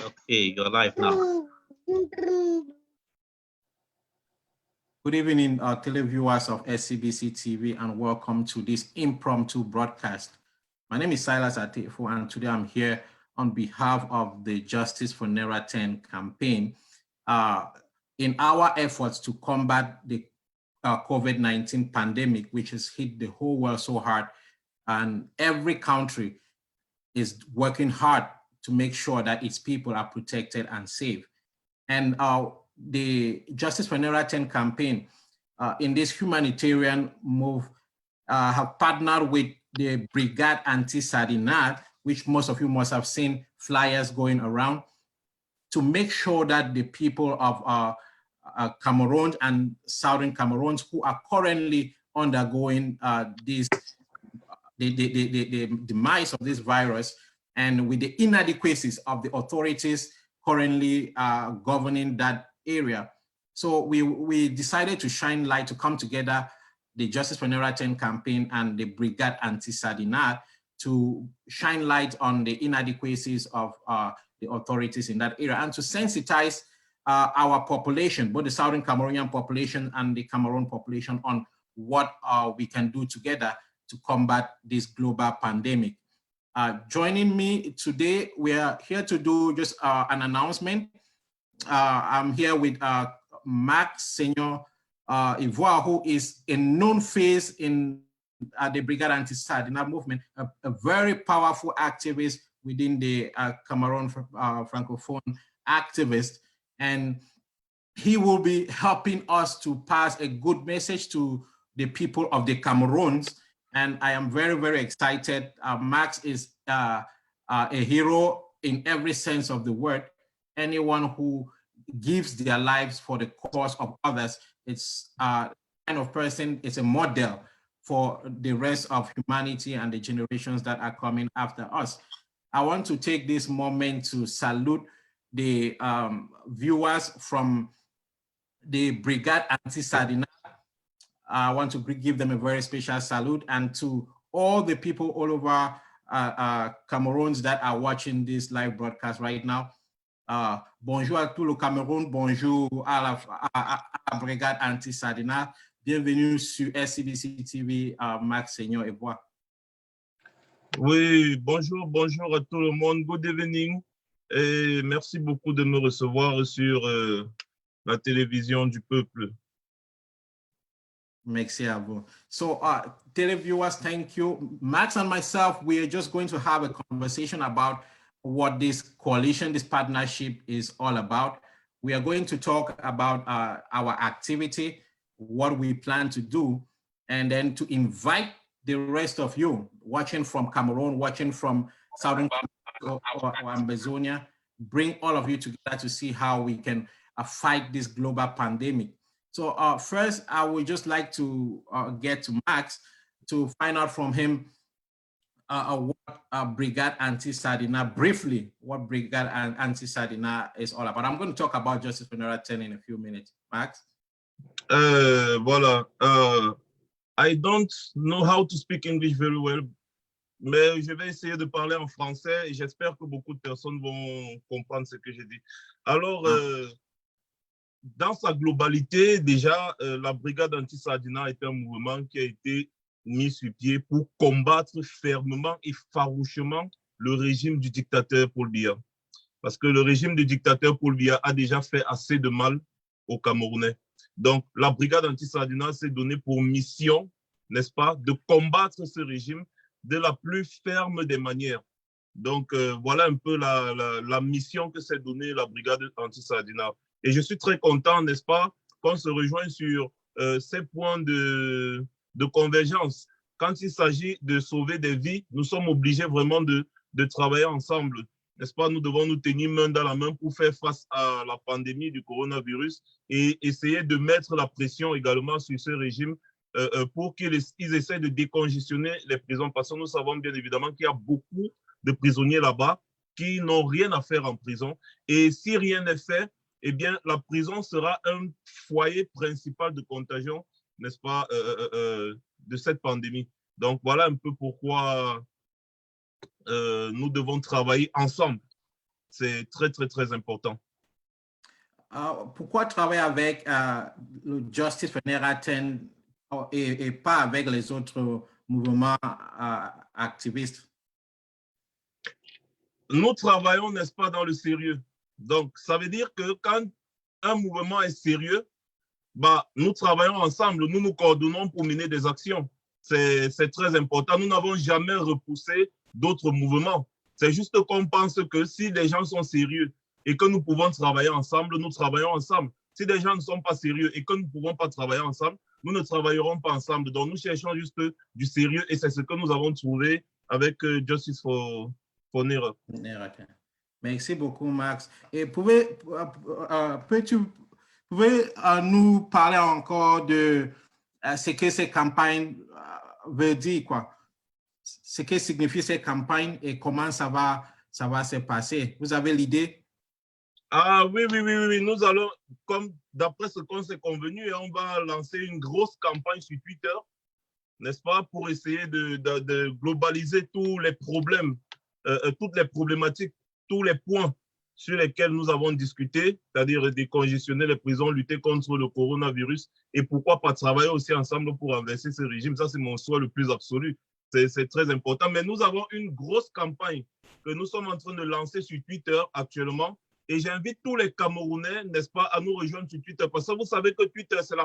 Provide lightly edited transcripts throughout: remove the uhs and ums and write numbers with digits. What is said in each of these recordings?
Okay, you're live now. Good evening, televiewers of SCBC TV, and welcome to this impromptu broadcast. My name is Silas Atifo, and today I'm here on behalf of the Justice for Naira 10 campaign in our efforts to combat the COVID-19 pandemic, which has hit the whole world so hard, and every country is working hard to make sure that its people are protected and safe. And the Justice for Naira 10 campaign in this humanitarian move have partnered with the Brigade Anti-Sardinat, which most of you must have seen flyers going around, to make sure that the people of Cameroon and Southern Cameroon who are currently undergoing the demise of this virus, and with the inadequacies of the authorities currently governing that area. So we decided to shine light, to come together, the Justice for Naira 10 campaign and the Brigade Anti-Sardinat, to shine light on the inadequacies of the authorities in that area, and to sensitize our population, both the Southern Cameroonian population and the Cameroon population, on what we can do together to combat this global pandemic. Joining me today, we are here to do just an announcement. I'm here with Marc Seigneur Ivoire, who is a known face in the Brigade Anti-Sardinat movement, a very powerful activist within the Cameroon Francophone activist. And he will be helping us to pass a good message to the people of the Cameroons. And I am very, very excited. Max is a hero in every sense of the word. Anyone who gives their lives for the cause of others, it's kind of person, it's a model for the rest of humanity and the generations that are coming after us. I want to take this moment to salute the viewers from the Brigade Anti-Sardinat. I want to give them a very special salute, and to all the people all over Cameroons that are watching this live broadcast right now. Bonjour à tout le Cameroun, bonjour à la Brigade Anti-Sardinat. Bienvenue sur SCBC TV, Marc Seigneur Ivoire. Oui, bonjour à tout le monde, good evening, et merci beaucoup de me recevoir sur la télévision du peuple. Merci à vous. So, televiewers, thank you. Max and myself, we are just going to have a conversation about what this coalition, this partnership is all about. We are going to talk about our activity, what we plan to do, and then to invite the rest of you watching from Cameroon, watching from Southern or Amazonia, bring all of you together to see how we can fight this global pandemic. So first, I would just like to get to Max to find out from him what Brigade Anti-Sardinat, briefly, what Brigade Anti-Sardinat is all about. I'm going to talk about Justice for Naira 10 in a few minutes. Max? Voilà. I don't know how to speak English very well, mais je vais essayer de parler en français et j'espère que beaucoup de personnes vont comprendre ce que j'ai dit. Alors, dans sa globalité, déjà, la Brigade Anti-Sardinat est un mouvement qui a été mis sur pied pour combattre fermement et farouchement le régime du dictateur Paul Biya. Parce que le régime du dictateur Paul Biya a déjà fait assez de mal aux Camerounais. Donc, la Brigade Anti-Sardinat s'est donnée pour mission, n'est-ce pas, de combattre ce régime de la plus ferme des manières. Donc, voilà un peu la mission que s'est donnée la Brigade Anti-Sardinat. Et je suis très content, n'est-ce pas, qu'on se rejoigne sur ces points de convergence. Quand il s'agit de sauver des vies, nous sommes obligés vraiment de travailler ensemble. N'est-ce pas? Nous devons nous tenir main dans la main pour faire face à la pandémie du coronavirus et essayer de mettre la pression également sur ce régime pour qu'ils essaient de décongestionner les prisons. Parce que nous savons bien évidemment qu'il y a beaucoup de prisonniers là-bas qui n'ont rien à faire en prison. Et si rien n'est fait, eh bien, la prison sera un foyer principal de contagion, n'est-ce pas, de cette pandémie. Donc, voilà un peu pourquoi nous devons travailler ensemble. C'est très, très, très important. Pourquoi travailler avec le Justice for Neratin et pas avec les autres mouvements activistes? Nous travaillons, n'est-ce pas, dans le sérieux. Donc, ça veut dire que quand un mouvement est sérieux, bah, nous travaillons ensemble, nous nous coordonnons pour mener des actions. C'est très important. Nous n'avons jamais repoussé d'autres mouvements. C'est juste qu'on pense que si les gens sont sérieux et que nous pouvons travailler ensemble, nous travaillons ensemble. Si les gens ne sont pas sérieux et que nous ne pouvons pas travailler ensemble, nous ne travaillerons pas ensemble. Donc, nous cherchons juste du sérieux et c'est ce que nous avons trouvé avec Justice for Neratin. Merci beaucoup, Max. Et pouvez-tu nous parler encore de ce que ces campagnes veulent dire, quoi? Ce que signifient ces campagnes et comment ça va se passer? Vous avez l'idée? Ah oui, nous allons, comme d'après ce qu'on s'est convenu, on va lancer une grosse campagne sur Twitter, n'est-ce pas, pour essayer de globaliser tous les problèmes, toutes les problématiques, tous les points sur lesquels nous avons discuté, c'est-à-dire décongestionner les prisons, lutter contre le coronavirus et pourquoi pas travailler aussi ensemble pour renverser ce régime. Ça, c'est mon souhait le plus absolu. C'est très important. Mais nous avons une grosse campagne que nous sommes en train de lancer sur Twitter actuellement. Et j'invite tous les Camerounais, n'est-ce pas, à nous rejoindre sur Twitter. Parce que vous savez que Twitter, c'est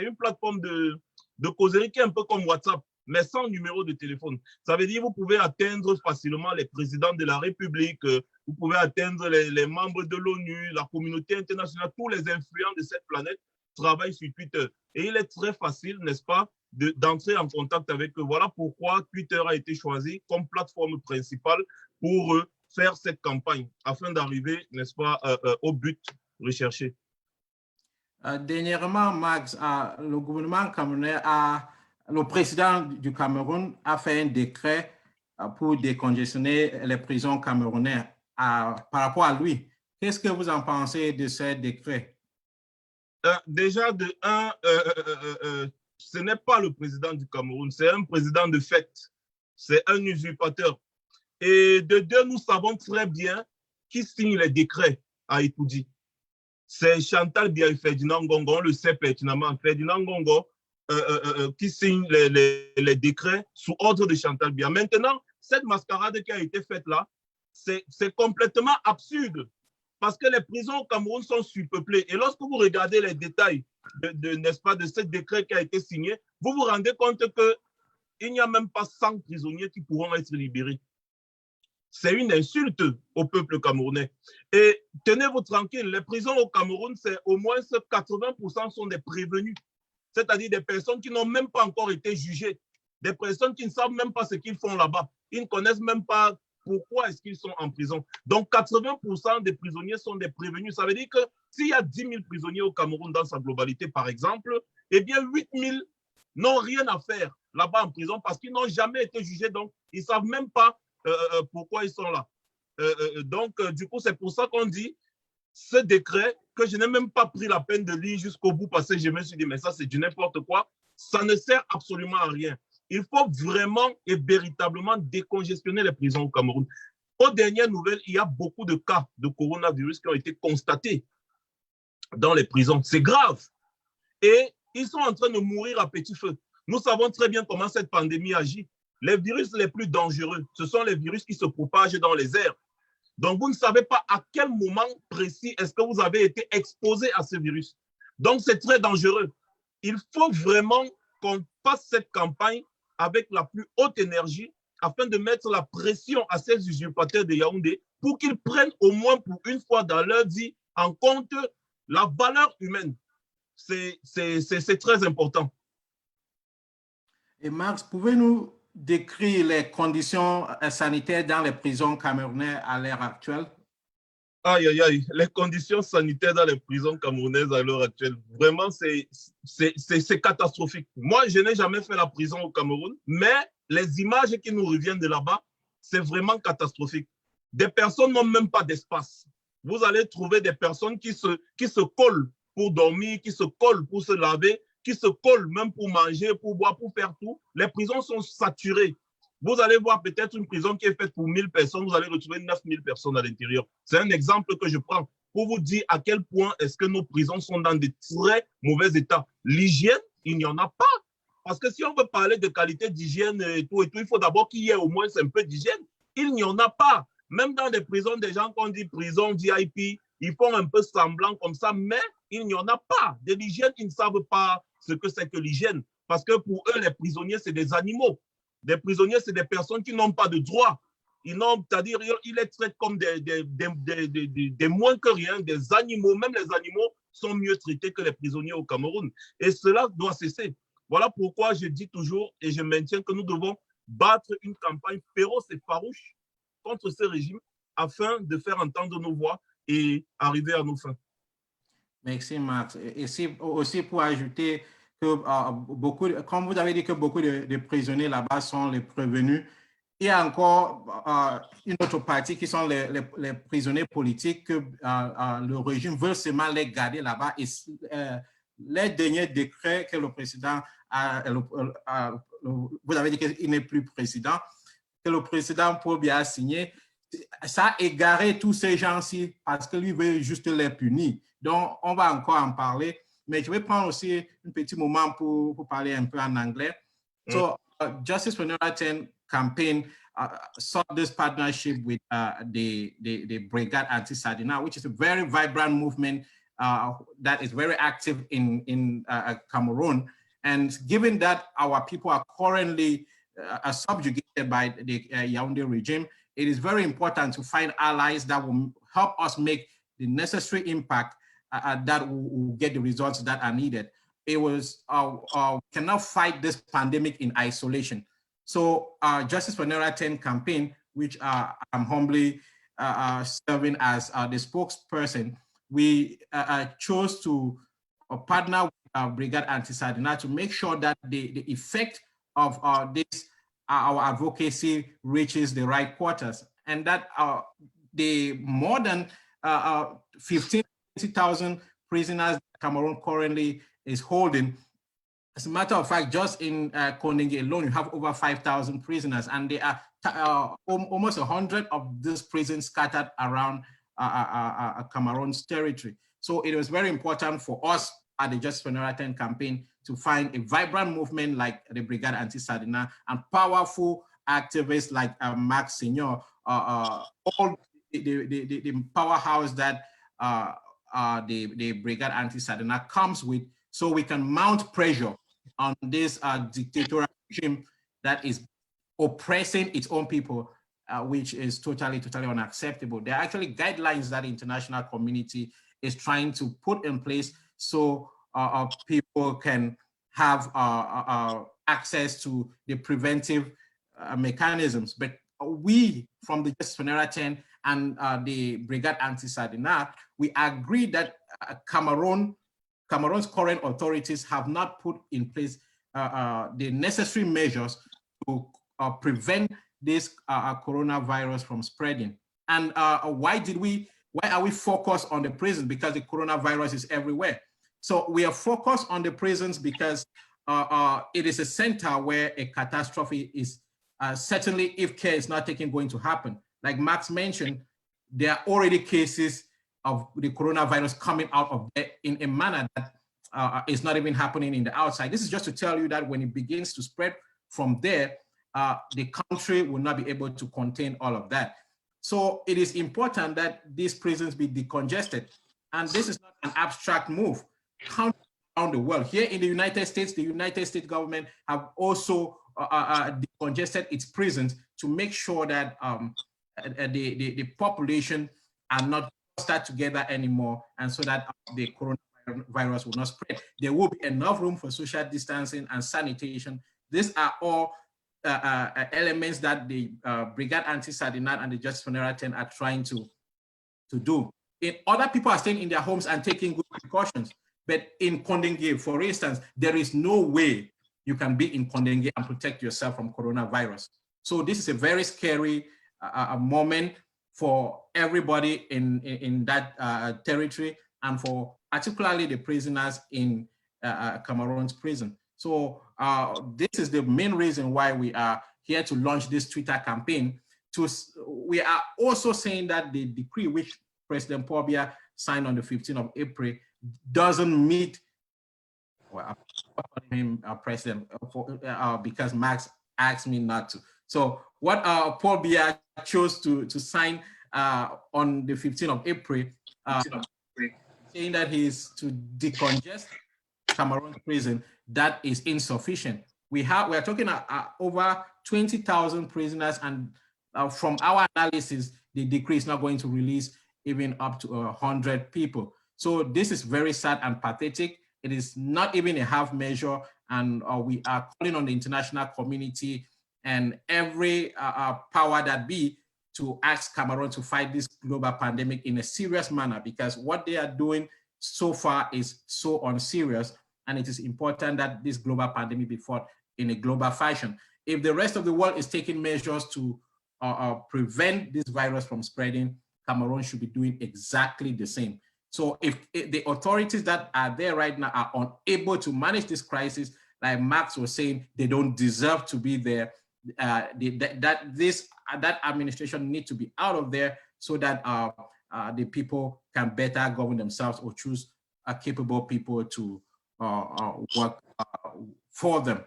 une plateforme de causerie qui est un peu comme WhatsApp, mais sans numéro de téléphone. Ça veut dire que vous pouvez atteindre facilement les présidents de la République, vous pouvez atteindre les membres de l'ONU, la communauté internationale, tous les influents de cette planète travaillent sur Twitter. Et il est très facile, n'est-ce pas, d'entrer en contact avec eux. Voilà pourquoi Twitter a été choisi comme plateforme principale pour faire cette campagne afin d'arriver, n'est-ce pas, au but recherché. Dernièrement, Max, le gouvernement camerounais le président du Cameroun a fait un décret pour décongestionner les prisons camerounaises. Par rapport à lui, qu'est-ce que vous en pensez de ce décret? Déjà, ce n'est pas le président du Cameroun, c'est un président de fait, c'est un usurpateur. Et de deux, nous savons très bien qui signe les décrets à Itoudi. C'est Chantal Biya et Ferdinand Ngongo, on le sait pertinemment. Ferdinand Ngongo qui signe les décrets sous ordre de Chantal Biya. Maintenant, cette mascarade qui a été faite là, c'est complètement absurde parce que les prisons au Cameroun sont surpeuplées. Et lorsque vous regardez les détails n'est-ce pas, de ce décret qui a été signé, vous vous rendez compte qu'il n'y a même pas 100 prisonniers qui pourront être libérés. C'est une insulte au peuple camerounais. Et tenez-vous tranquille, les prisons au Cameroun, c'est au moins 80% sont des prévenus, c'est-à-dire des personnes qui n'ont même pas encore été jugées, des personnes qui ne savent même pas ce qu'ils font là-bas. Ils ne connaissent même pas pourquoi est-ce qu'ils sont en prison. Donc, 80% des prisonniers sont des prévenus. Ça veut dire que s'il y a 10 000 prisonniers au Cameroun dans sa globalité, par exemple, eh bien, 8 000 n'ont rien à faire là-bas en prison parce qu'ils n'ont jamais été jugés. Donc, ils ne savent même pas pourquoi ils sont là. Donc, du coup, c'est pour ça qu'on dit ce décret que je n'ai même pas pris la peine de lire jusqu'au bout parce que je me suis dit, mais ça, c'est du n'importe quoi. Ça ne sert absolument à rien. Il faut vraiment et véritablement décongestionner les prisons au Cameroun. Aux dernières nouvelles, il y a beaucoup de cas de coronavirus qui ont été constatés dans les prisons. C'est grave. Et ils sont en train de mourir à petit feu. Nous savons très bien comment cette pandémie agit. Les virus les plus dangereux, ce sont les virus qui se propagent dans les airs. Donc, vous ne savez pas à quel moment précis est-ce que vous avez été exposé à ce virus. Donc, c'est très dangereux. Il faut vraiment qu'on fasse cette campagne avec la plus haute énergie afin de mettre la pression à ces usurpateurs de Yaoundé pour qu'ils prennent au moins pour une fois dans leur vie en compte la valeur humaine. C'est très important. Et Max, pouvez-nous décrire les conditions sanitaires dans les prisons camerounaises à l'heure actuelle? Aïe, aïe, aïe, les conditions sanitaires dans les prisons camerounaises à l'heure actuelle, vraiment, c'est catastrophique. Moi, je n'ai jamais fait la prison au Cameroun, mais les images qui nous reviennent de là-bas, c'est vraiment catastrophique. Des personnes n'ont même pas d'espace. Vous allez trouver des personnes qui se collent pour dormir, qui se collent pour se laver, qui se collent même pour manger, pour boire, pour faire tout. Les prisons sont saturées. Vous allez voir peut-être une prison qui est faite pour 1000 personnes, vous allez retrouver 9000 personnes à l'intérieur. C'est un exemple que je prends pour vous dire à quel point est-ce que nos prisons sont dans de très mauvais états. L'hygiène, il n'y en a pas. Parce que si on veut parler de qualité d'hygiène et tout, il faut d'abord qu'il y ait au moins un peu d'hygiène. Il n'y en a pas. Même dans des prisons, des gens qu'on dit prison VIP, ils font un peu semblant comme ça, mais il n'y en a pas. De l'hygiène, ils ne savent pas ce que c'est que l'hygiène. Parce que pour eux, les prisonniers, c'est des animaux. Des prisonniers, c'est des personnes qui n'ont pas de droits. C'est-à-dire, ils les traitent comme des moins que rien, des animaux. Même les animaux sont mieux traités que les prisonniers au Cameroun. Et cela doit cesser. Voilà pourquoi je dis toujours et je maintiens que nous devons battre une campagne féroce et farouche contre ce régime afin de faire entendre nos voix et arriver à nos fins. Merci, Max. Et aussi pour ajouter que comme vous avez dit que beaucoup de prisonniers là-bas sont les prévenus, il y a encore une autre partie qui sont les prisonniers politiques que le régime veut seulement les garder là-bas. Et les derniers décrets que le président vous avez dit qu'il n'est plus président, que le président Paul Biya a signé, ça a égaré tous ces gens-ci parce que lui veut juste les punir. Donc, on va encore en parler, mais je vais prendre aussi un petit moment pour parler un peu en anglais. So, Justice for Nora 10 campaign sought this partnership with the Brigade Anti-Sardina, which is a very vibrant movement that is very active in Cameroon. And given that our people are currently subjugated by the Yaoundé regime, it is very important to find allies that will help us make the necessary impact that will get the results that are needed. It was, cannot fight this pandemic in isolation. So Justice for Nora 10 campaign, which I'm humbly serving as the spokesperson, we chose to partner with Brigade Anti-Sardina to make sure that the effect of this our advocacy reaches the right quarters, and that the more than 15,000 prisoners Cameroon currently is holding. As a matter of fact, just in Kondengui alone, you have over 5,000 prisoners, and there are almost 100 of these prisons scattered around Cameroon's territory. So it was very important for us at the Justice for Nora 10 campaign to find a vibrant movement like the Brigade Anti-Sardina and powerful activists like Max Senior, all the powerhouse that the Brigade Anti-Sardina comes with, so we can mount pressure on this dictatorial regime that is oppressing its own people, which is totally unacceptable. There are actually guidelines that the international community is trying to put in place so people can have access to the preventive mechanisms. But we, from the Justice for Nora 10 and the Brigade Anti-Sardina, we agree that Cameroon's current authorities have not put in place the necessary measures to prevent this coronavirus from spreading. And why are we focused on the prisons? Because the coronavirus is everywhere. So we are focused on the prisons because it is a center where a catastrophe is certainly, if care is not taken, going to happen. Like Max mentioned, there are already cases of the coronavirus coming out of there in a manner that is not even happening in the outside. This is just to tell you that when it begins to spread from there, the country will not be able to contain all of that. So it is important that these prisons be decongested. And this is not an abstract move. Countries around the world, here in the United States government have also decongested its prisons to make sure that the population are not clustered together anymore, and so that the coronavirus will not spread. There will be enough room for social distancing and sanitation. These are all elements that the Brigade Anti-Sardina and the Justice for Nora 10 are trying to do. Other people are staying in their homes and taking good precautions. But in Kondengui, for instance, there is no way you can be in Kondengui and protect yourself from coronavirus. So this is a very scary moment for everybody in that territory, and for particularly the prisoners in Cameroon's prison. So this is the main reason why we are here to launch this Twitter campaign. We are also saying that the decree which President Paul Biya signed on the 15th of April doesn't meet, well, I'm calling him president because Max asked me not to. So what Paul Biya chose to sign on the 15th of April, saying that he is to decongest Cameroon prison, that is insufficient. We are talking over 20,000 prisoners, and from our analysis, the decree is not going to release even up to 100 people. So this is very sad and pathetic. It is not even a half measure, and we are calling on the international community and every power that be to ask Cameroon to fight this global pandemic in a serious manner, because what they are doing so far is so unserious, and it is important that this global pandemic be fought in a global fashion. If the rest of the world is taking measures to prevent this virus from spreading, Cameroon should be doing exactly the same. So if the authorities that are there right now are unable to manage this crisis, like Max was saying, they don't deserve to be there. That administration needs to be out of there so that the people can better govern themselves or choose capable people to work for them.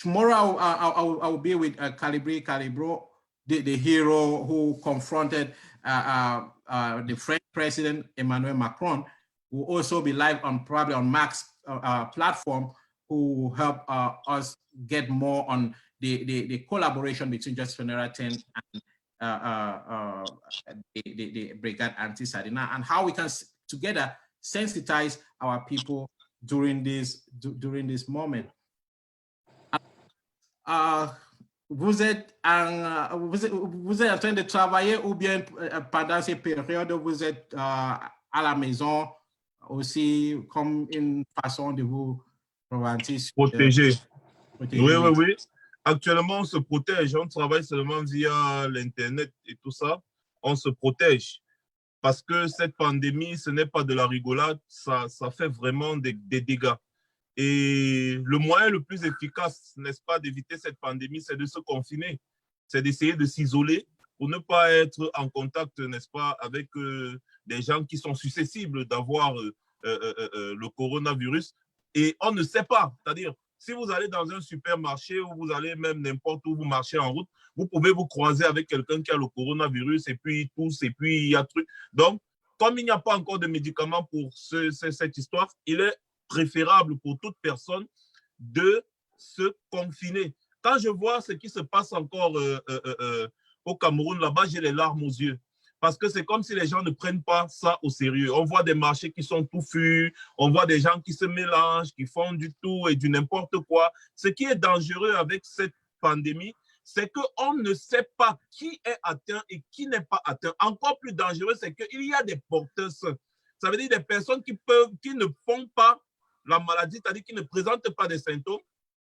Tomorrow I will be with Calibro, the hero who confronted the French President Emmanuel Macron, who will also be live on probably on Max platform, who will help us get more on the collaboration between Justice for Naira 10 and the Brigade Anti-Sardina, and how we can together sensitize our people during this moment. Vous êtes en train de travailler ou bien pendant ces périodes vous êtes à la maison aussi comme une façon de vous protéger. Oui. Actuellement, on se protège. On travaille seulement via l'Internet et tout ça. On se protège. Parce que cette pandémie, ce n'est pas de la rigolade. Ça fait vraiment des dégâts. Et le moyen le plus efficace, n'est-ce pas, d'éviter cette pandémie, c'est de se confiner. C'est d'essayer de s'isoler pour ne pas être en contact, n'est-ce pas, avec des gens qui sont susceptibles d'avoir le coronavirus. Et on ne sait pas. C'est-à-dire, si vous allez dans un supermarché ou vous allez même n'importe où, vous marchez en route, vous pouvez vous croiser avec quelqu'un qui a le coronavirus et puis il tousse et puis il y a truc. Donc, comme il n'y a pas encore de médicaments pour cette histoire, il est préférable pour toute personne de se confiner. Quand je vois ce qui se passe encore au Cameroun, là-bas, j'ai les larmes aux yeux. Parce que c'est comme si les gens ne prennent pas ça au sérieux. On voit des marchés qui sont touffus, on voit des gens qui se mélangent, qui font du tout et du n'importe quoi. Ce qui est dangereux avec cette pandémie, c'est qu'on ne sait pas qui est atteint et qui n'est pas atteint. Encore plus dangereux, c'est qu'il y a des porteurs sains. Ça veut dire des personnes qui ne font pas la maladie, c'est-à-dire qui ne présentent pas des symptômes,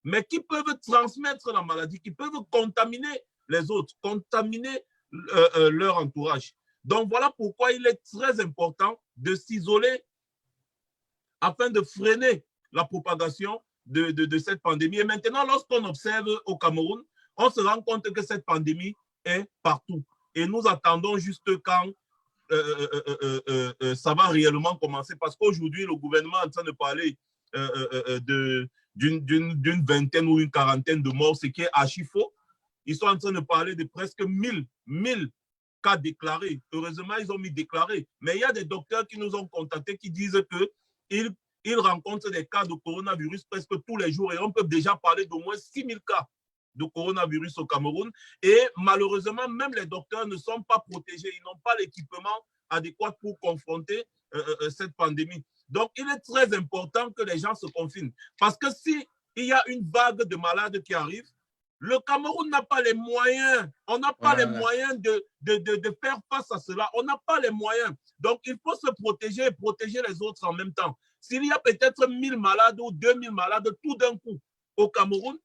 mais qui peuvent transmettre la maladie, qui peuvent contaminer les autres, contaminer leur entourage. Donc, voilà pourquoi il est très important de s'isoler afin de freiner la propagation de cette pandémie. Et maintenant, lorsqu'on observe au Cameroun, on se rend compte que cette pandémie est partout. Et nous attendons juste quand ça va réellement commencer. Parce qu'aujourd'hui, le gouvernement est en train de parler d'une vingtaine ou une quarantaine de morts, ce qui est archi faux. Ils sont en train de parler de presque 1000 cas déclarés. Heureusement, ils ont mis déclarés. Mais il y a des docteurs qui nous ont contactés qui disent qu'ils rencontrent des cas de coronavirus presque tous les jours. Et on peut déjà parler d'au moins 6000 cas de coronavirus au Cameroun. Et malheureusement, même les docteurs ne sont pas protégés. Ils n'ont pas l'équipement adéquat pour confronter cette pandémie. Donc, il est très important que les gens se confinent. Parce que s'il y a une vague de malades qui arrive, le Cameroun n'a pas les moyens. On n'a pas les moyens de faire face à cela. On n'a pas les moyens. Donc, il faut se protéger et protéger les autres en même temps. S'il y a peut-être 1000 malades ou 2000 malades tout d'un coup au Cameroun,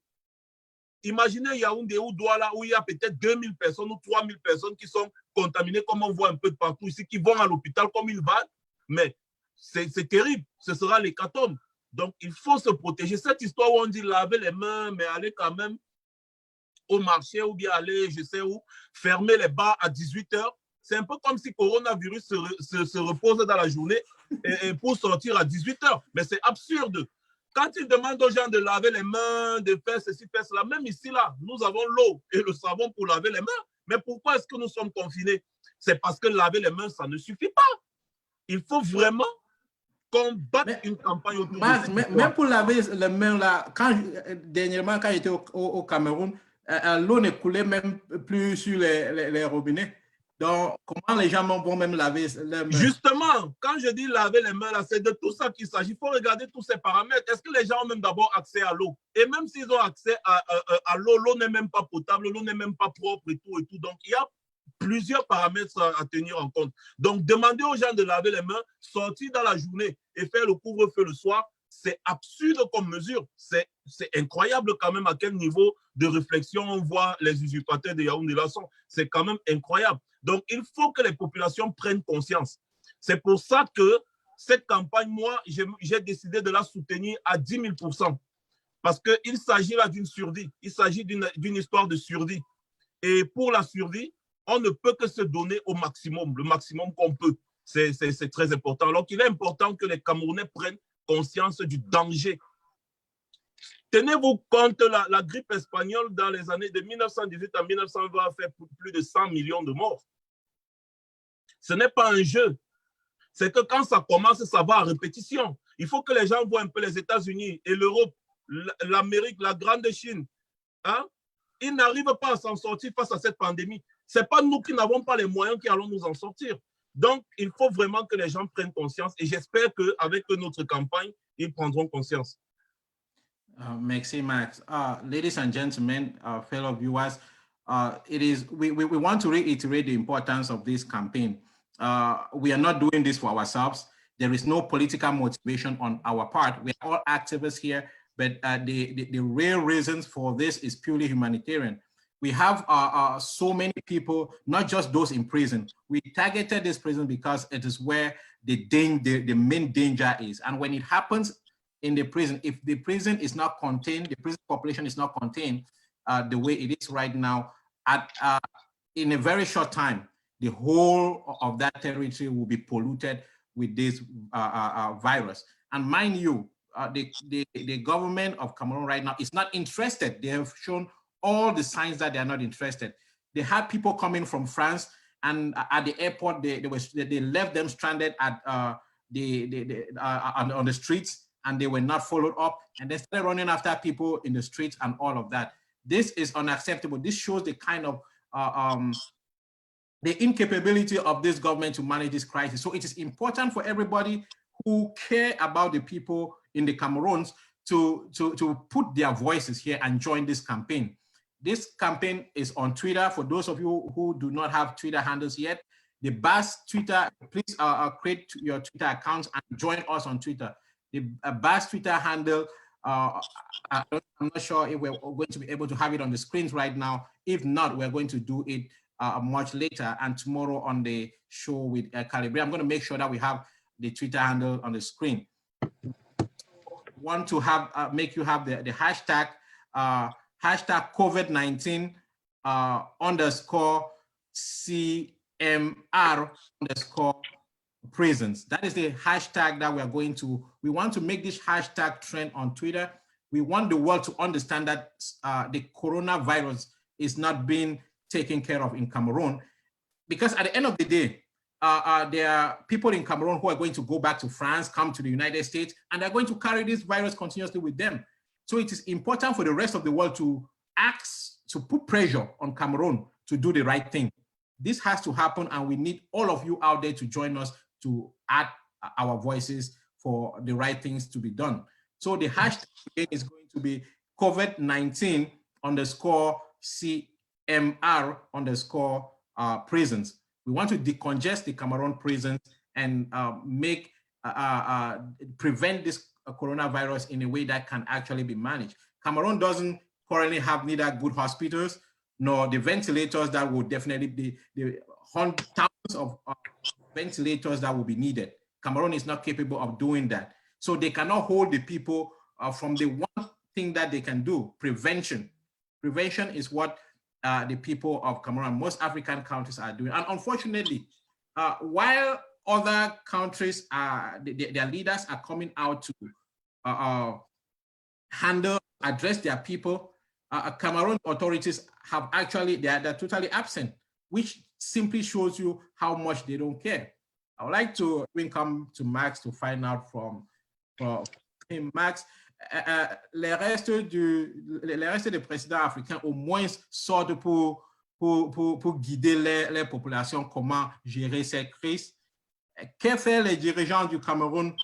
imaginez Yaoundé ou Douala où il y a peut-être 2000 personnes ou 3000 personnes qui sont contaminées, comme on voit un peu de partout ici, qui vont à l'hôpital comme ils vont. Mais c'est terrible. Ce sera l'hécatombe. Donc, il faut se protéger. Cette histoire où on dit laver les mains, mais aller quand même au marché ou bien aller, je sais où, fermer les bars à 18 h. C'est un peu comme si le coronavirus se repose dans la journée et pour sortir à 18 h. Mais c'est absurde. Quand ils demandent aux gens de laver les mains, de faire ceci, faire cela, même ici, là, nous avons l'eau et le savon pour laver les mains. Mais pourquoi est-ce que nous sommes confinés? C'est parce que laver les mains, ça ne suffit pas. Il faut vraiment qu'on batte une campagne autour de cette histoire. Même pour laver les mains, là, dernièrement, quand j'étais au Cameroun, l'eau ne coulait même plus sur les robinets. Donc, comment les gens vont même laver les mains? Justement, quand je dis laver les mains, c'est de tout ça qu'il s'agit. Il faut regarder tous ces paramètres. Est-ce que les gens ont même d'abord accès à l'eau? Et même s'ils ont accès à l'eau, l'eau n'est même pas potable, l'eau n'est même pas propre et tout et tout. Donc, il y a plusieurs paramètres à tenir en compte. Donc, demander aux gens de laver les mains, sortir dans la journée et faire le couvre-feu le soir, c'est absurde comme mesure. C'est incroyable quand même à quel niveau de réflexion on voit les usurpateurs de Yaoundé-Là sont. C'est quand même incroyable. Donc, il faut que les populations prennent conscience. C'est pour ça que cette campagne, moi, j'ai décidé de la soutenir à 10 000%. Parce qu'il s'agit là d'une surdie. Il s'agit d'une histoire de surdie. Et pour la surdie, on ne peut que se donner au maximum, le maximum qu'on peut. C'est très important. Alors qu'il est important que les Camerounais prennent conscience du danger. Tenez-vous compte, la grippe espagnole dans les années de 1918 à 1920 a fait plus de 100 millions de morts. Ce n'est pas un jeu. C'est que quand ça commence, ça va à répétition. Il faut que les gens voient un peu les États-Unis et l'Europe, l'Amérique, la grande Chine. Hein? Ils n'arrivent pas à s'en sortir face à cette pandémie. Ce n'est pas nous qui n'avons pas les moyens qui allons nous en sortir. Donc, il faut vraiment que les gens prennent conscience et j'espère qu'avec notre campagne, ils prendront conscience. Merci, Max. Ladies and gentlemen, fellow viewers, we want to reiterate the importance of this campaign. We are not doing this for ourselves. There is no political motivation on our part. We are all activists here, but the real reasons for this is purely humanitarian. We have so many people, not just those in prison. We targeted this prison because it is where the main danger is. And when it happens in the prison, if the prison is not contained, the prison population is not contained the way it is right now, in a very short time, the whole of that territory will be polluted with this virus. And mind you, the government of Cameroon right now is not interested. They have shown all the signs that they are not interested. They had people coming from France, and at the airport, they left them stranded at on the streets, and they were not followed up, and they started running after people in the streets and all of that. This is unacceptable. This shows the kind of the incapability of this government to manage this crisis. So it is important for everybody who care about the people in the Cameroons to put their voices here and join this campaign. This campaign is on Twitter. For those of you who do not have Twitter handles yet, the BAS Twitter, please create your Twitter accounts and join us on Twitter. The BAS Twitter handle, I'm not sure if we're going to be able to have it on the screens right now. If not, we're going to do it much later and tomorrow on the show with Calibre. I'm going to make sure that we have the Twitter handle on the screen. Want to have make you have the hashtag hashtag COVID-19 _ CMR _ prisons. That is the hashtag that we want to make this hashtag trend on Twitter. We want the world to understand that the coronavirus is not being taken care of in Cameroon, because at the end of the day, there are people in Cameroon who are going to go back to France, come to the United States, and they're going to carry this virus continuously with them. So it is important for the rest of the world to put pressure on Cameroon to do the right thing. This has to happen, and we need all of you out there to join us to add our voices for the right things to be done. So the hashtag is going to be COVID-19 _ CMR _ prisons. We want to decongest the Cameroon prisons and prevent this coronavirus in a way that can actually be managed. Cameroon doesn't currently have neither good hospitals nor the ventilators that will definitely be the thousands of ventilators that will be needed. Cameroon is not capable of doing that. So they cannot hold the people from the one thing that they can do, prevention. Prevention is what the people of Cameroon, most African countries are doing. And unfortunately, while other countries, their leaders are coming out to address their people, Cameroon authorities have actually, they're totally absent, which simply shows you how much they don't care. I would like to come to Max to find out from him. Max, les restes des présidents africains au moins sortent pour guider les populations, comment gérer ces crises. Que font les dirigeants du Cameroun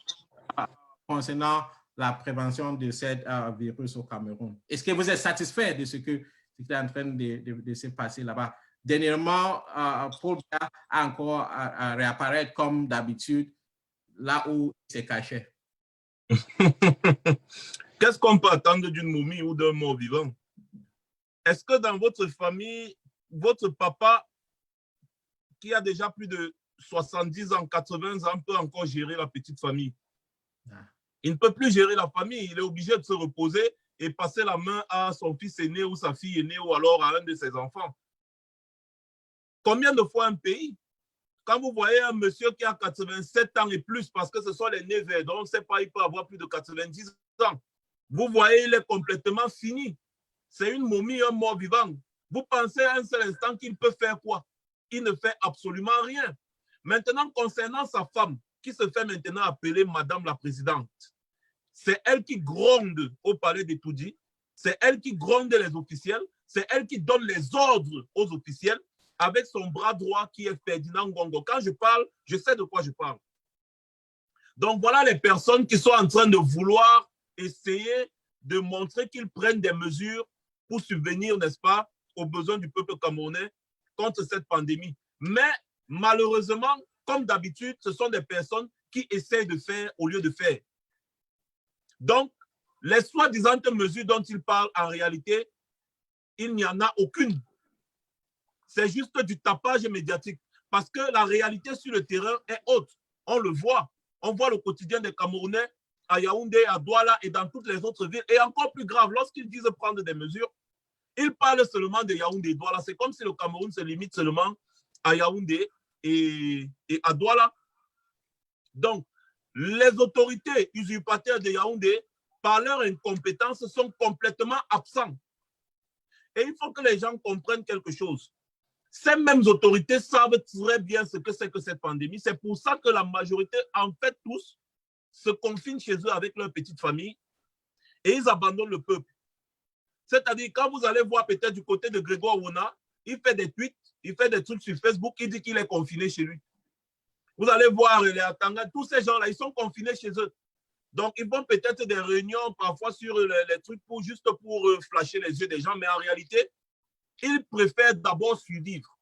concernant la prévention de cette virus au Cameroun? Est-ce que vous êtes satisfait de ce qui est en train de se passer là-bas? Dernièrement, Paul Biya a encore à réapparaître comme d'habitude, là où il s'est caché. Qu'est-ce qu'on peut attendre d'une momie ou d'un mort vivant? Est-ce que dans votre famille, votre papa, qui a déjà plus de 70 ans, 80 ans, peut encore gérer la petite famille? Il ne peut plus gérer la famille, il est obligé de se reposer et passer la main à son fils aîné ou sa fille aînée ou alors à un de ses enfants. Combien de fois un pays, quand vous voyez un monsieur qui a 87 ans et plus, parce que ce sont les nez verts, donc on ne sait pas, il peut avoir plus de 90 ans, vous voyez, il est complètement fini. C'est une momie, un mort vivant. Vous pensez à un seul instant qu'il peut faire quoi? Il ne fait absolument rien. Maintenant, concernant sa femme, qui se fait maintenant appeler Madame la Présidente, c'est elle qui gronde au palais de Toudi, c'est elle qui gronde les officiels, c'est elle qui donne les ordres aux officiels, avec son bras droit qui est Ferdinand Ngongo. Quand je parle, je sais de quoi je parle. Donc voilà les personnes qui sont en train de vouloir essayer de montrer qu'ils prennent des mesures pour subvenir, n'est-ce pas, aux besoins du peuple camerounais contre cette pandémie. Mais malheureusement, comme d'habitude, ce sont des personnes qui essayent de faire au lieu de faire. Donc, les soi-disant mesures dont ils parlent, en réalité, il n'y en a aucune. C'est juste du tapage médiatique. Parce que la réalité sur le terrain est haute. On le voit. On voit le quotidien des Camerounais à Yaoundé, à Douala et dans toutes les autres villes. Et encore plus grave, lorsqu'ils disent prendre des mesures, ils parlent seulement de Yaoundé et Douala. C'est comme si le Cameroun se limite seulement à Yaoundé et à Douala. Donc, les autorités usurpateurs de Yaoundé, par leur incompétence, sont complètement absents. Et il faut que les gens comprennent quelque chose. Ces mêmes autorités savent très bien ce que c'est que cette pandémie. C'est pour ça que la majorité, en fait, tous, se confinent chez eux avec leur petite famille et ils abandonnent le peuple. C'est-à-dire, quand vous allez voir peut-être du côté de Grégoire Wona, il fait des tweets, il fait des trucs sur Facebook, il dit qu'il est confiné chez lui. Vous allez voir les Atanga, tous ces gens-là, ils sont confinés chez eux. Donc, ils font peut-être des réunions parfois sur les trucs juste pour flasher les yeux des gens, mais en réalité, ils préfèrent d'abord survivre.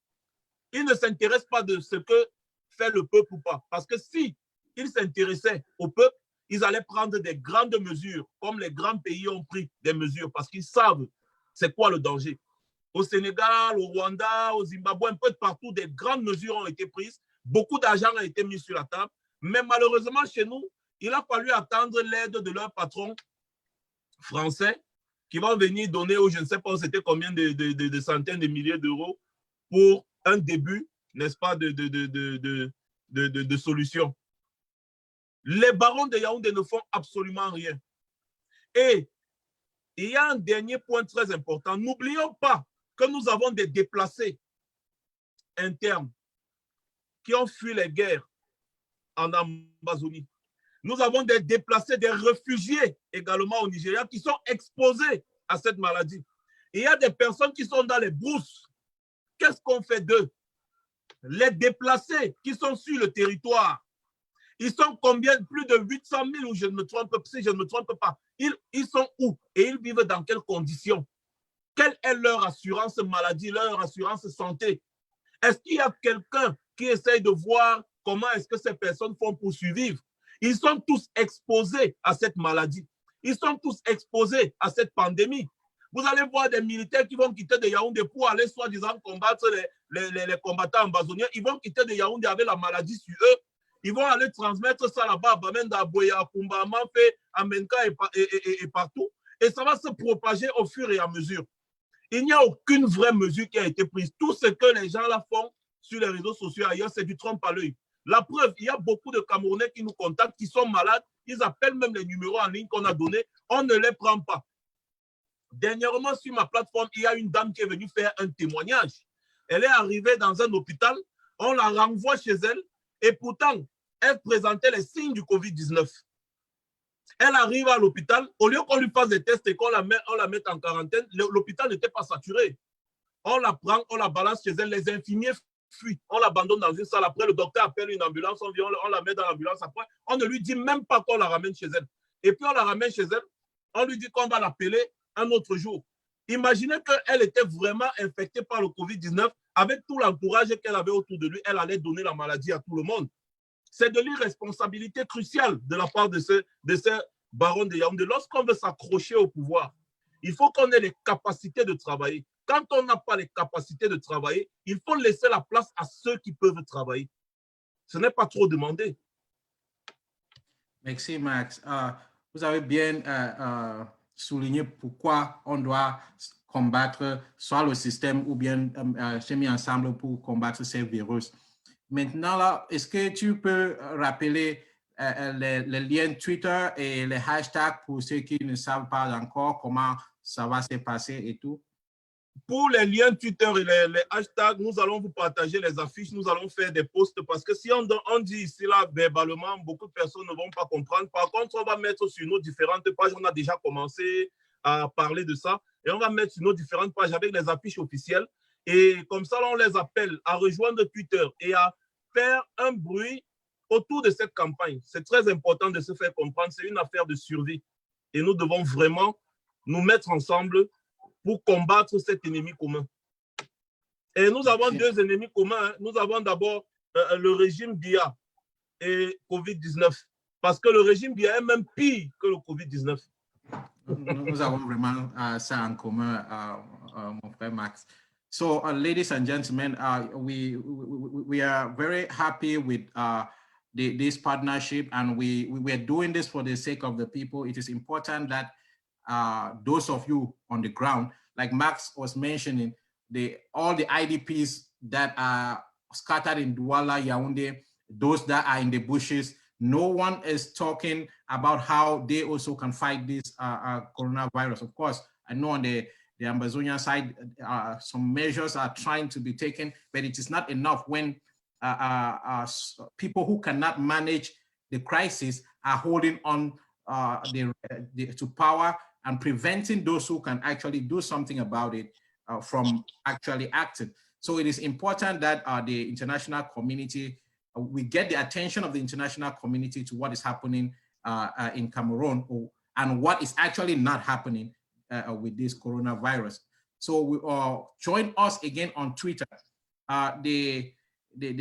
Ils ne s'intéressent pas de ce que fait le peuple ou pas. Parce que si ils s'intéressaient au peuple, ils allaient prendre des grandes mesures, comme les grands pays ont pris des mesures, parce qu'ils savent c'est quoi le danger. Au Sénégal, au Rwanda, au Zimbabwe, un peu de partout, des grandes mesures ont été prises. Beaucoup d'argent a été mis sur la table. Mais malheureusement, chez nous, il a fallu attendre l'aide de leur patron français qui vont venir donner, je ne sais pas, c'était combien de centaines de milliers d'euros pour un début, n'est-ce pas, de solution. Les barons de Yaoundé ne font absolument rien. Et il y a un dernier point très important. N'oublions pas que nous avons des déplacés internes qui ont fui les guerres en Amazonie. Nous avons des déplacés, des réfugiés également au Nigeria qui sont exposés à cette maladie. Et il y a des personnes qui sont dans les brousses. Qu'est-ce qu'on fait d'eux? Les déplacés qui sont sur le territoire, ils sont combien? Plus de 800 000, ou je ne me trompe, si je ne me trompe pas. Ils sont où? Et ils vivent dans quelles conditions? Quelle est leur assurance maladie, leur assurance santé? Est-ce qu'il y a quelqu'un qui essaye de voir comment est-ce que ces personnes font pour survivre? Ils sont tous exposés à cette maladie. Ils sont tous exposés à cette pandémie. Vous allez voir des militaires qui vont quitter de Yaoundé pour aller soi-disant combattre les combattants amazoniens. Ils vont quitter de Yaoundé avec la maladie sur eux. Ils vont aller transmettre ça là-bas à Bamenda, à Boya, à Kumba, à Manfé, à Menka et partout. Et ça va se propager au fur et à mesure. Il n'y a aucune vraie mesure qui a été prise. Tout ce que les gens là font sur les réseaux sociaux ailleurs, c'est du trompe à l'œil. La preuve, il y a beaucoup de Camerounais qui nous contactent, qui sont malades. Ils appellent même les numéros en ligne qu'on a donnés. On ne les prend pas. Dernièrement, sur ma plateforme, il y a une dame qui est venue faire un témoignage. Elle est arrivée dans un hôpital, on la renvoie chez elle et pourtant, elle présentait les signes du Covid-19. Elle arrive à l'hôpital, au lieu qu'on lui fasse des tests et qu'on la mette en quarantaine, l'hôpital n'était pas saturé. On la prend, on la balance chez elle, les infirmiers fuient, on l'abandonne dans une salle. Après, le docteur appelle une ambulance, on vient, on la met dans l'ambulance. Après, on ne lui dit même pas qu'on la ramène chez elle. Et puis, on la ramène chez elle, on lui dit qu'on va l'appeler un autre jour. Imaginez qu'elle était vraiment infectée par le Covid-19, avec tout l'entourage qu'elle avait autour de lui, elle allait donner la maladie à tout le monde. C'est de l'irresponsabilité cruciale de la part de ces barons de Yaoundé. Lorsqu'on veut s'accrocher au pouvoir, il faut qu'on ait les capacités de travailler. Quand on n'a pas les capacités de travailler, il faut laisser la place à ceux qui peuvent travailler. Ce n'est pas trop demandé. Merci, Max. Vous avez bien souligné pourquoi on doit combattre soit le système ou bien se mis ensemble pour combattre ces virus. Maintenant, là, est-ce que tu peux rappeler les liens Twitter et les hashtags pour ceux qui ne savent pas encore comment ça va se passer et tout? Pour les liens Twitter et les hashtags, nous allons vous partager les affiches, nous allons faire des posts parce que si on dit ici, là, verbalement, beaucoup de personnes ne vont pas comprendre. Par contre, on va mettre sur nos différentes pages, on a déjà commencé à parler de ça, et on va mettre sur nos différentes pages avec les affiches officielles. Et comme ça, là, on les appelle à rejoindre Twitter et à faire un bruit autour de cette campagne. C'est très important de se faire comprendre, c'est une affaire de survie. Et nous devons vraiment nous mettre ensemble pour combattre cet ennemi commun. Et nous avons deux ennemis communs. Nous avons d'abord le régime Biya et Covid-19. Parce que le régime Biya est même pire que le Covid-19. Nous avons vraiment ça en commun, mon frère Max. So, ladies and gentlemen, we are very happy with this partnership, and we are doing this for the sake of the people. It is important that those of you on the ground, like Max was mentioning, all the IDPs that are scattered in Douala, Yaoundé, those that are in the bushes, no one is talking about how they also can fight this coronavirus. Of course, I know on the Ambazonian side, some measures are trying to be taken, but it is not enough when people who cannot manage the crisis are holding on to power and preventing those who can actually do something about it from actually acting. So it is important that the international community, we get the attention of the international community to what is happening in Cameroon and what is actually not happening with this coronavirus. So we join us again on Twitter. The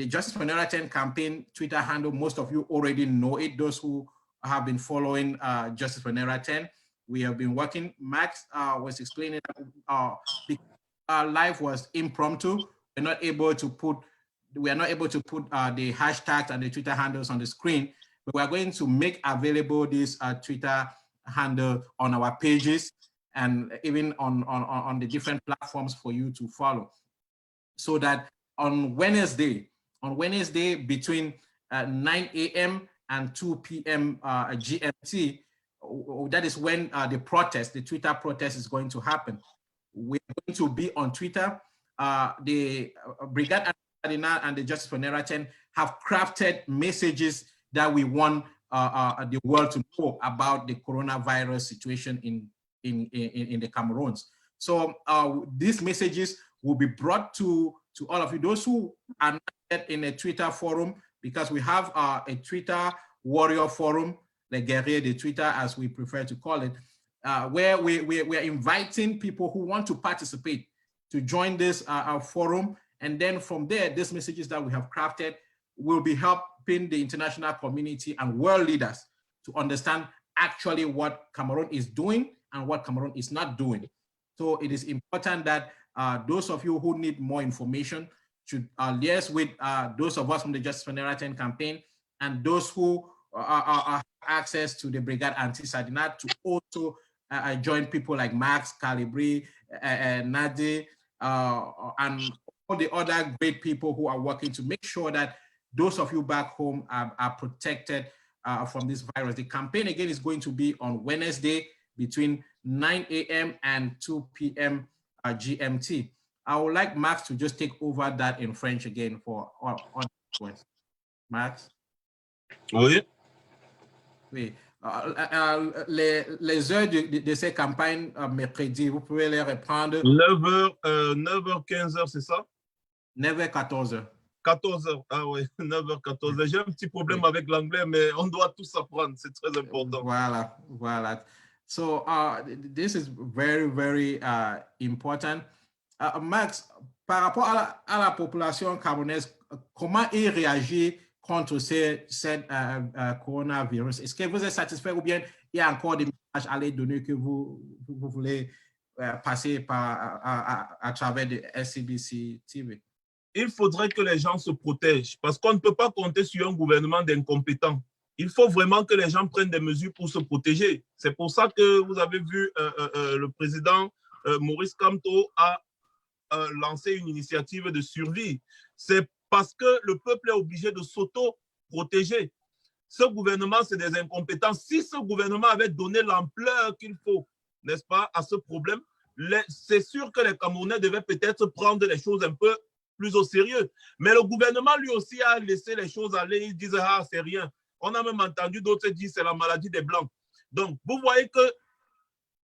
Justice for Naira 10 campaign Twitter handle, most of you already know it, those who have been following Justice for Naira 10. We have been working, Max was explaining our life was impromptu. We're not able to put the hashtags and the Twitter handles on the screen, but we're going to make available this Twitter handle on our pages and even on the different platforms for you to follow. So that on Wednesday between 9 a.m. and 2 p.m. GMT, that is when the Twitter protest is going to happen. We're going to be on Twitter. The Brigade Cardinal and the Justice for Naira 10 have crafted messages that we want the world to know about the coronavirus situation in the Cameroons. So these messages will be brought to all of you, those who are not yet in a Twitter forum, because we have a Twitter warrior forum, the Guerrier de Twitter, as we prefer to call it, where we're inviting people who want to participate to join this forum. And then from there, these messages that we have crafted will be helping the international community and world leaders to understand actually what Cameroon is doing and what Cameroon is not doing. So it is important that those of you who need more information should liaise with those of us from the Justice for Naira 10 campaign. and those who have access to the Brigade Anti-Sardinat to also join people like Max, Calibri, Nadi, and all the other great people who are working to make sure that those of you back home are protected from this virus. The campaign again is going to be on Wednesday between 9 a.m. and 2 p.m. GMT. I would like Max to just take over that in French again for all Max. Oui. Oui. Les heures de ces campagnes mercredi, vous pouvez les reprendre. 9h, 9h, 15h, c'est ça? 9h, 14h. 14h, ah oui, 9h, 14h. J'ai un petit problème avec l'anglais, mais on doit tous apprendre, c'est très important. Voilà, voilà. So this is very, very important. Max, par rapport à la population camerounaise, comment il réagit contre ce coronavirus? Est-ce que vous êtes satisfait ou bien il y a encore des messages à les donner que vous voulez passer à travers de SABC TV? Il faudrait que les gens se protègent parce qu'on ne peut pas compter sur un gouvernement d'incompétents. Il faut vraiment que les gens prennent des mesures pour se protéger. C'est pour ça que vous avez vu le président Maurice Kamto a lancé une initiative de survie. C'est parce que le peuple est obligé de s'auto-protéger. Ce gouvernement, c'est des incompétents. Si ce gouvernement avait donné l'ampleur qu'il faut, n'est-ce pas, à ce problème, c'est sûr que les Camerounais devaient peut-être prendre les choses un peu plus au sérieux. Mais le gouvernement, lui aussi, a laissé les choses aller. Ils disent, ah, c'est rien. On a même entendu d'autres dire, c'est la maladie des Blancs. Donc, vous voyez que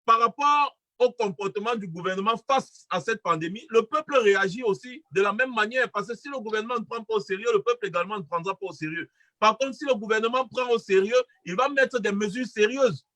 par rapport au comportement du gouvernement face à cette pandémie, le peuple réagit aussi de la même manière. Parce que si le gouvernement ne prend pas au sérieux, le peuple également ne prendra pas au sérieux. Par contre, si le gouvernement prend au sérieux, il va mettre des mesures sérieuses.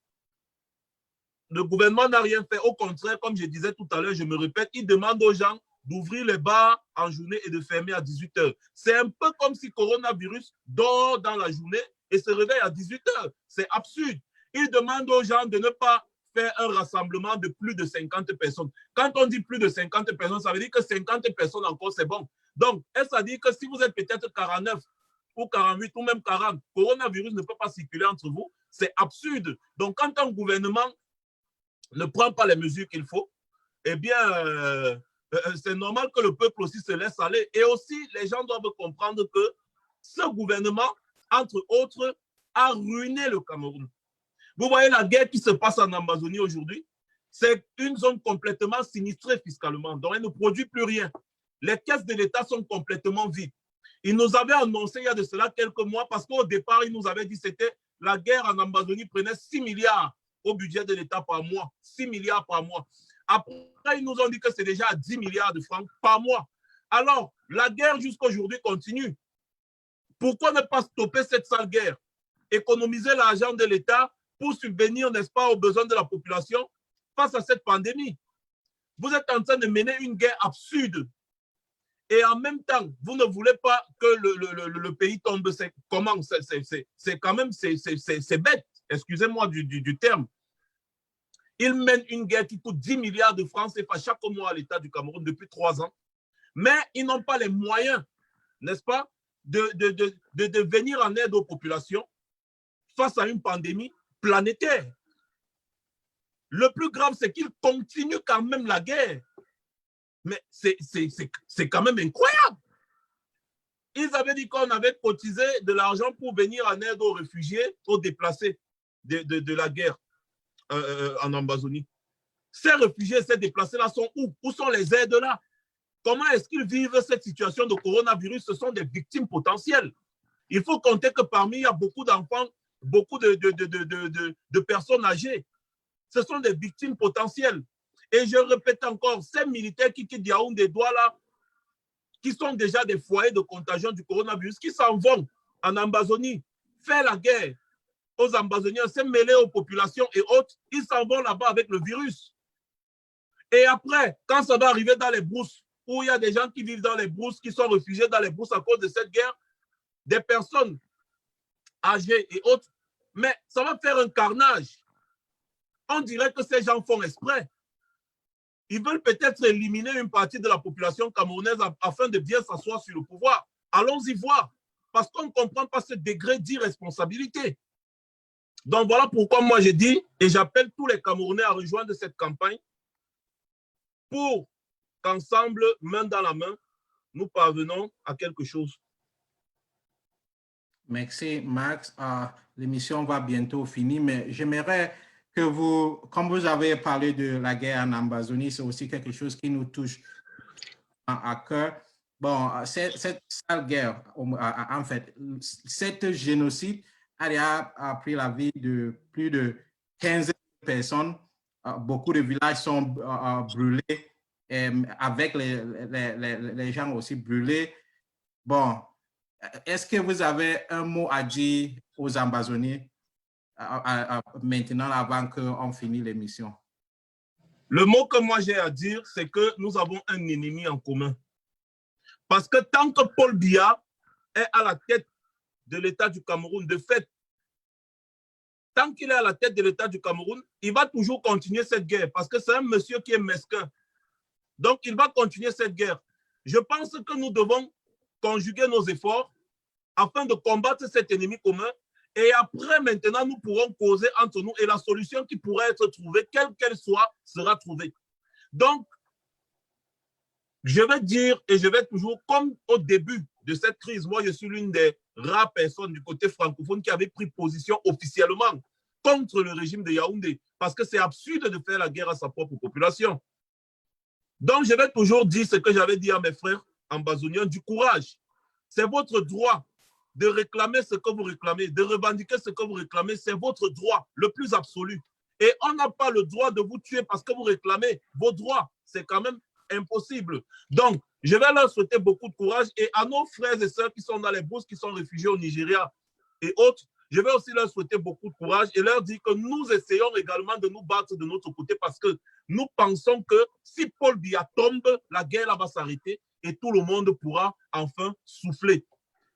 Le gouvernement n'a rien fait. Au contraire, comme je disais tout à l'heure, je me répète, il demande aux gens d'ouvrir les bars en journée et de fermer à 18h. C'est un peu comme si le coronavirus dort dans la journée et se réveille à 18h. C'est absurde. Il demande aux gens de ne pas faire un rassemblement de plus de 50 personnes. Quand on dit plus de 50 personnes, ça veut dire que 50 personnes encore, c'est bon. Donc, ça dit que si vous êtes peut-être 49 ou 48 ou même 40, le coronavirus ne peut pas circuler entre vous. C'est absurde. Donc, quand un gouvernement ne prend pas les mesures qu'il faut, eh bien, c'est normal que le peuple aussi se laisse aller. Et aussi, les gens doivent comprendre que ce gouvernement, entre autres, a ruiné le Cameroun. Vous voyez la guerre qui se passe en Amazonie aujourd'hui, c'est une zone complètement sinistrée fiscalement, donc elle ne produit plus rien. Les caisses de l'État sont complètement vides. Ils nous avaient annoncé il y a de cela quelques mois, parce qu'au départ, ils nous avaient dit que c'était la guerre en Amazonie prenait 6 milliards au budget de l'État par mois. 6 milliards par mois. Après, ils nous ont dit que c'est déjà 10 milliards de francs par mois. Alors, la guerre jusqu'à aujourd'hui continue. Pourquoi ne pas stopper cette sale guerre? Économiser l'argent de l'État pour subvenir, n'est-ce pas, aux besoins de la population face à cette pandémie. Vous êtes en train de mener une guerre absurde. Et en même temps, vous ne voulez pas que le pays tombe. Comment? C'est quand même, c'est bête. Excusez-moi du terme. Ils mènent une guerre qui coûte 10 milliards de francs CFA chaque mois à l'État du Cameroun depuis 3 ans. Mais ils n'ont pas les moyens, n'est-ce pas, de venir en aide aux populations face à une pandémie planétaire. Le plus grave, c'est qu'ils continuent quand même la guerre. Mais c'est quand même incroyable. Ils avaient dit qu'on avait cotisé de l'argent pour venir en aide aux réfugiés, aux déplacés de la guerre en Amazonie. Ces réfugiés, ces déplacés-là sont où? Où sont les aides là? Comment est-ce qu'ils vivent cette situation de coronavirus? Ce sont des victimes potentielles. Il faut compter que parmi, il y a beaucoup d'enfants, beaucoup de personnes âgées. Ce sont des victimes potentielles. Et je répète encore, ces militaires qui quittent Yaoundé, Douala, qui sont déjà des foyers de contagion du coronavirus, qui s'en vont en Amazonie, faire la guerre aux Amazoniens, se mêler aux populations et autres, ils s'en vont là-bas avec le virus. Et après, quand ça va arriver dans les brousses, où il y a des gens qui vivent dans les brousses, qui sont réfugiés dans les brousses à cause de cette guerre, des personnes âgées et autres, mais ça va faire un carnage. On dirait que ces gens font exprès. Ils veulent peut-être éliminer une partie de la population camerounaise afin de bien s'asseoir sur le pouvoir. Allons-y voir. parce qu'on ne comprend pas ce degré d'irresponsabilité. Donc voilà pourquoi moi j'ai dit, et j'appelle tous les Camerounais à rejoindre cette campagne pour qu'ensemble, main dans la main, nous parvenons à quelque chose. Merci, Max. L'émission va bientôt finir, mais j'aimerais que vous, comme vous avez parlé de la guerre en Amazonie, c'est aussi quelque chose qui nous touche à cœur. Bon, cette sale guerre, en fait, cette génocide a pris la vie de plus de 15 personnes. Beaucoup de villages sont brûlés, avec les gens aussi brûlés. Bon, est-ce que vous avez un mot à dire aux Amazoniens maintenant avant qu'on finisse l'émission? Le mot que moi j'ai à dire, c'est que nous avons un ennemi en commun. Parce que tant que Paul Biya est à la tête de l'État du Cameroun, de fait, tant qu'il est à la tête de l'État du Cameroun, il va toujours continuer cette guerre parce que c'est un monsieur qui est mesquin. Donc, il va continuer cette guerre. Je pense que nous devons conjuguer nos efforts afin de combattre cet ennemi commun. Et après, maintenant, nous pourrons causer entre nous et la solution qui pourrait être trouvée, quelle qu'elle soit, sera trouvée. Donc, je vais dire et je vais toujours, comme au début de cette crise, moi, je suis l'une des rares personnes du côté francophone qui avait pris position officiellement contre le régime de Yaoundé, parce que c'est absurde de faire la guerre à sa propre population. Donc, je vais toujours dire ce que j'avais dit à mes frères ambazoniens, du courage. C'est votre droit de réclamer ce que vous réclamez, de revendiquer ce que vous réclamez, c'est votre droit le plus absolu. Et on n'a pas le droit de vous tuer parce que vous réclamez vos droits. C'est quand même impossible. Donc, je vais leur souhaiter beaucoup de courage et à nos frères et sœurs qui sont dans les bourses, qui sont réfugiés au Nigeria et autres, je vais aussi leur souhaiter beaucoup de courage et leur dire que nous essayons également de nous battre de notre côté parce que nous pensons que si Paul Biya tombe, la guerre va s'arrêter et tout le monde pourra enfin souffler.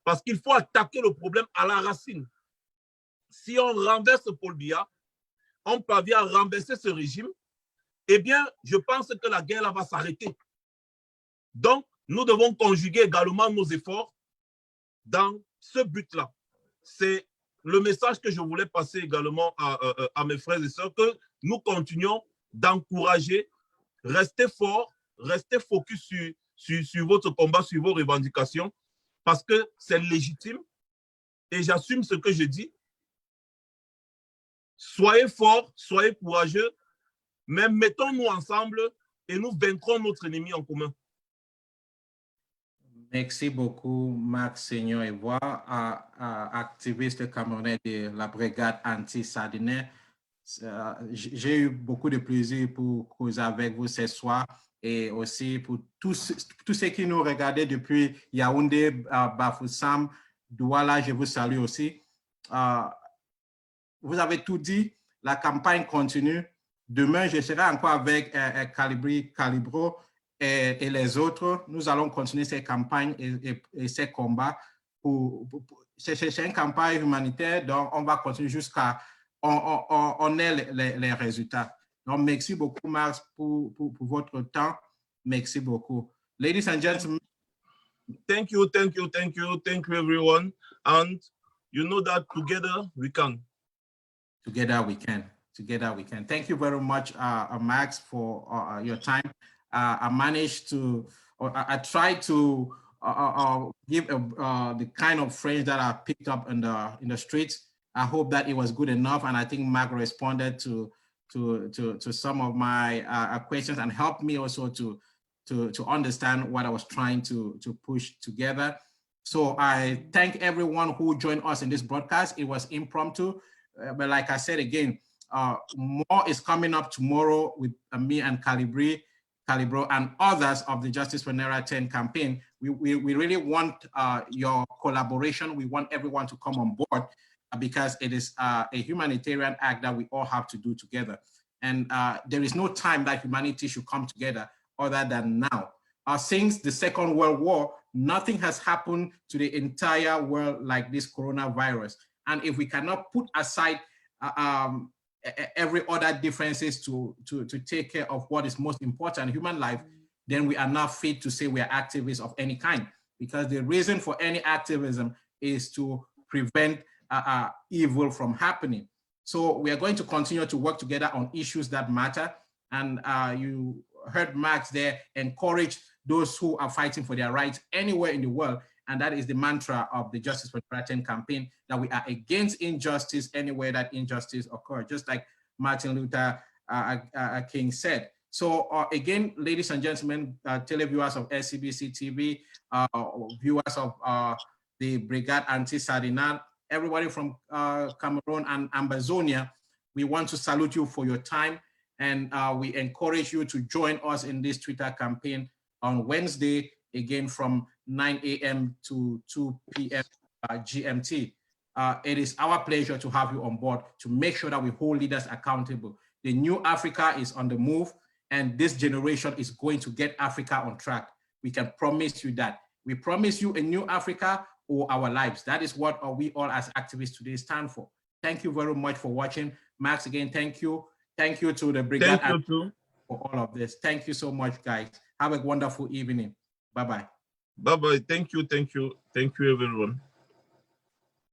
Parce qu'il faut attaquer le problème à la racine. Si on renverse Paul Biya, on parvient à renverser ce régime, eh bien, je pense que la guerre va s'arrêter. Donc, nous devons conjuguer également nos efforts dans ce but-là. C'est le message que je voulais passer également à mes frères et sœurs, que nous continuons d'encourager, restez forts, restez focus sur votre combat, sur vos revendications, parce que c'est légitime et j'assume ce que je dis. Soyez forts, soyez courageux, mais mettons-nous ensemble et nous vaincrons notre ennemi en commun. Merci beaucoup, Max Seigneur Evois, activiste camerounais de la brigade anti-sardinaire. J'ai eu beaucoup de plaisir pour causer avec vous ce soir et aussi pour tous ceux qui nous regardaient depuis Yaoundé, Bafoussam, Douala, je vous salue aussi. Vous avez tout dit, la campagne continue. Demain, je serai encore avec Calibro et les autres. Nous allons continuer ces campagnes et ces combats. C'est une campagne humanitaire, donc on va continuer jusqu'à on ait les résultats. Donc, merci beaucoup, Max, pour votre temps. Merci beaucoup. Ladies and gentlemen. Thank you, everyone. And you know that together we can. Together we can. Together we can. Thank you very much, Max, for your time. I managed to, I tried to give the kind of phrase that I picked up in the streets. I hope that it was good enough, and I think Mark responded to some of my questions and helped me also to understand what I was trying to push together. So I thank everyone who joined us in this broadcast. It was impromptu, but like I said again, more is coming up tomorrow with me and Calibro and others of the Justice for Naira 10 campaign. We really want your collaboration. We want everyone to come on board because it is a humanitarian act that we all have to do together. And there is no time that humanity should come together other than now. Since the Second World War, nothing has happened to the entire world like this coronavirus. And if we cannot put aside every other differences to take care of what is most important, human life, then we are not fit to say we are activists of any kind, because the reason for any activism is to prevent evil from happening. So we are going to continue to work together on issues that matter. And you heard Max there encourage those who are fighting for their rights anywhere in the world. And that is the mantra of the Justice for Brighton campaign, that we are against injustice anywhere that injustice occurs, just like Martin Luther King said. So again, ladies and gentlemen, televiewers of SCBC TV, viewers of the Brigade Anti-Sardinal, everybody from Cameroon and Ambazonia, we want to salute you for your time. And we encourage you to join us in this Twitter campaign on Wednesday, again from 9 a.m. to 2 p.m. GMT. It is our pleasure to have you on board to make sure that we hold leaders accountable. The new Africa is on the move, and this generation is going to get Africa on track. We can promise you that. We promise you a new Africa or our lives. That is what we all as activists today stand for. Thank you very much for watching. Max, again, thank you. Thank you to the Brigade for all of this. Thank you so much, guys. Have a wonderful evening. Bye-bye. Bye-bye. Thank you. Thank you. Thank you, everyone.